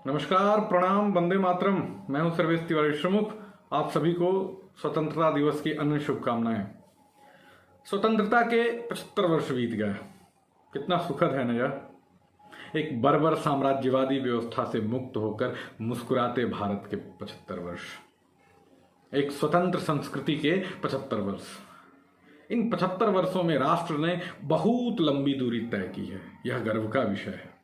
नमस्कार, प्रणाम, वंदे मातरम। मैं हूं सर्वेश तिवारी प्रमुख। आप सभी को स्वतंत्रता दिवस की अन्य शुभकामनाएं। स्वतंत्रता के 75 वर्ष बीत गए। कितना सुखद है ना यह। एक बर्बर साम्राज्यवादी व्यवस्था से मुक्त होकर मुस्कुराते भारत के 75 वर्ष, एक स्वतंत्र संस्कृति के 75 वर्ष। इन 75 वर्षों में राष्ट्र ने बहुत लंबी दूरी तय की है, यह गर्व का विषय है।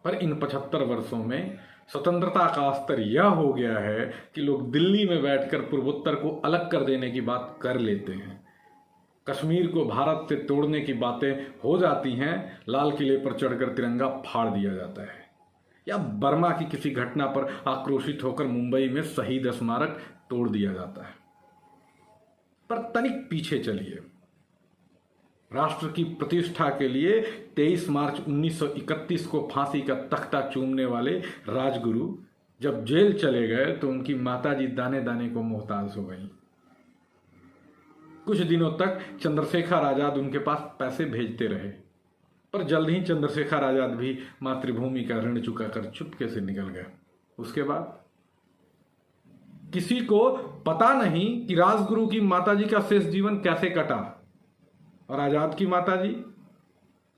पर इन 75 वर्षों में स्वतंत्रता का स्तर यह हो गया है कि लोग दिल्ली में बैठकर पूर्वोत्तर को अलग कर देने की बात कर लेते हैं, कश्मीर को भारत से तोड़ने की बातें हो जाती हैं, लाल किले पर चढ़कर तिरंगा फाड़ दिया जाता है, या बर्मा की किसी घटना पर आक्रोशित होकर मुंबई में शहीद स्मारक तोड़ दिया जाता है। पर तनिक पीछे चलिए। राष्ट्र की प्रतिष्ठा के लिए 23 मार्च 1931 को फांसी का तख्ता चूमने वाले राजगुरु जब जेल चले गए तो उनकी माताजी दाने दाने को मोहताज हो गईं। कुछ दिनों तक चंद्रशेखर आजाद उनके पास पैसे भेजते रहे, पर जल्द ही चंद्रशेखर आजाद भी मातृभूमि का ऋण चुकाकर चुपके से निकल गए। उसके बाद किसी को पता नहीं कि राजगुरु की माताजी का शेष जीवन कैसे कटा। और आजाद की माताजी,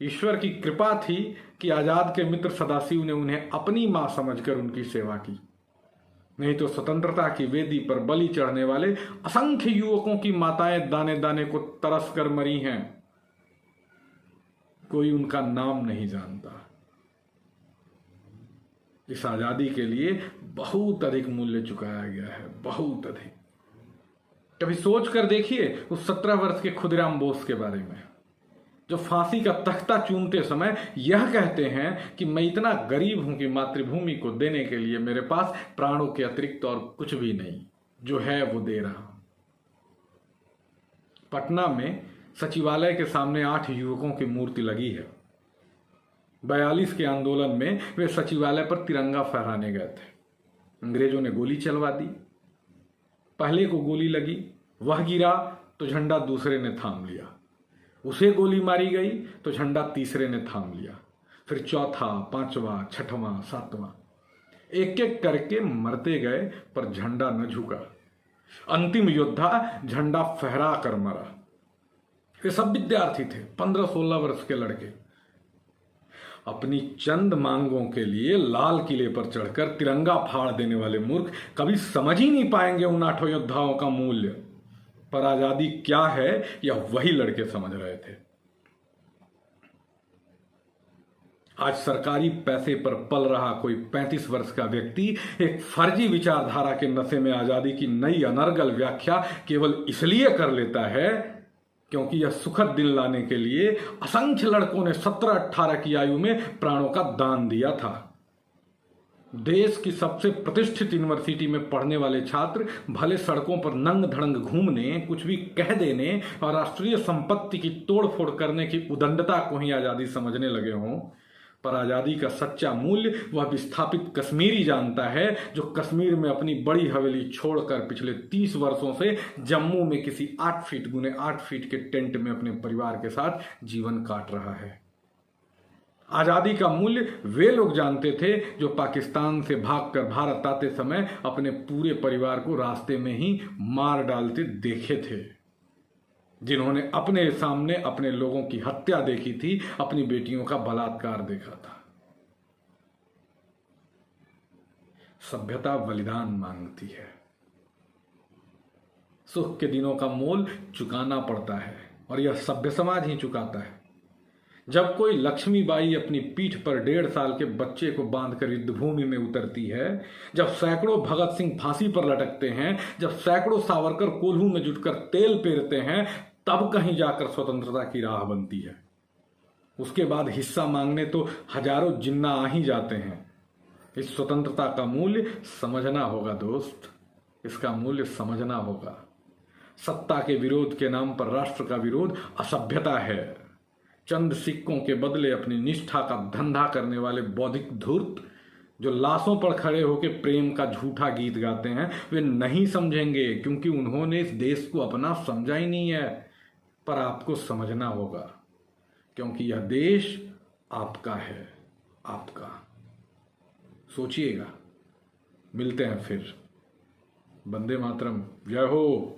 ईश्वर की कृपा थी कि आजाद के मित्र सदाशिव ने उन्हें अपनी मां समझकर उनकी सेवा की, नहीं तो स्वतंत्रता की वेदी पर बलि चढ़ने वाले असंख्य युवकों की माताएं दाने दाने को तरस कर मरी हैं। कोई उनका नाम नहीं जानता। इस आजादी के लिए बहुत अधिक मूल्य चुकाया गया है, बहुत अधिक। कभी सोच कर देखिए उस 17 वर्ष के खुदीराम बोस के बारे में, जो फांसी का तख्ता चूमते समय यह कहते हैं कि मैं इतना गरीब हूं कि मातृभूमि को देने के लिए मेरे पास प्राणों के अतिरिक्त और कुछ भी नहीं, जो है वो दे रहा। पटना में सचिवालय के सामने 8 युवकों की मूर्ति लगी है। 42 के आंदोलन में वे सचिवालय पर तिरंगा फहराने गए थे। अंग्रेजों ने गोली चलवा दी। पहले को गोली लगी, वह गिरा तो झंडा दूसरे ने थाम लिया। उसे गोली मारी गई तो झंडा तीसरे ने थाम लिया। फिर चौथा, पांचवा, छठवां, सातवां, एक एक करके मरते गए, पर झंडा न झुका। अंतिम योद्धा झंडा फहरा कर मरा। वे सब विद्यार्थी थे, 15-16 वर्ष के लड़के। अपनी चंद मांगों के लिए लाल किले पर चढ़कर तिरंगा फाड़ देने वाले मूर्ख कभी समझ ही नहीं पाएंगे उन 8 योद्धाओं का मूल्य। पर आजादी क्या है यह वही लड़के समझ रहे थे। आज सरकारी पैसे पर पल रहा कोई 35 वर्ष का व्यक्ति एक फर्जी विचारधारा के नशे में आजादी की नई अनर्गल व्याख्या केवल इसलिए कर लेता है क्योंकि यह सुखद दिन लाने के लिए असंख्य लड़कों ने 17-18 की आयु में प्राणों का दान दिया था। देश की सबसे प्रतिष्ठित यूनिवर्सिटी में पढ़ने वाले छात्र भले सड़कों पर नंग धड़ंग घूमने, कुछ भी कह देने और राष्ट्रीय संपत्ति की तोड़फोड़ करने की उदंडता को ही आजादी समझने लगे हों, पर आजादी का सच्चा मूल्य वह विस्थापित कश्मीरी जानता है जो कश्मीर में अपनी बड़ी हवेली छोड़कर पिछले 30 वर्षों से जम्मू में किसी 8 फीट गुने 8 फीट के टेंट में अपने परिवार के साथ जीवन काट रहा है। आजादी का मूल्य वे लोग जानते थे जो पाकिस्तान से भागकर भारत आते समय अपने पूरे परिवार को रास्ते में ही मार डालते देखे थे, जिन्होंने अपने सामने अपने लोगों की हत्या देखी थी, अपनी बेटियों का बलात्कार देखा था। सभ्यता बलिदान मांगती है। सुख के दिनों का मोल चुकाना पड़ता है और यह सभ्य समाज ही चुकाता है। जब कोई लक्ष्मीबाई अपनी पीठ पर 1.5 साल के बच्चे को बांधकर युद्धभूमि में उतरती है, जब सैकड़ों भगत सिंह फांसी पर लटकते हैं, जब सैकड़ों सावरकर कोल्हू में जुटकर तेल पेरते हैं, तब कहीं जाकर स्वतंत्रता की राह बनती है। उसके बाद हिस्सा मांगने तो हजारों जिन्ना आ ही जाते हैं। इस स्वतंत्रता का मूल्य समझना होगा दोस्त, इसका मूल्य समझना होगा। सत्ता के विरोध के नाम पर राष्ट्र का विरोध असभ्यता है। चंद सिक्कों के बदले अपनी निष्ठा का धंधा करने वाले बौद्धिक धूर्त जो लाशों पर खड़े होकर प्रेम का झूठा गीत गाते हैं, वे नहीं समझेंगे क्योंकि उन्होंने इस देश को अपना समझा ही नहीं है। पर आपको समझना होगा क्योंकि यह देश आपका है, आपका। सोचिएगा। मिलते हैं फिर। वंदे मातरम। जय हो।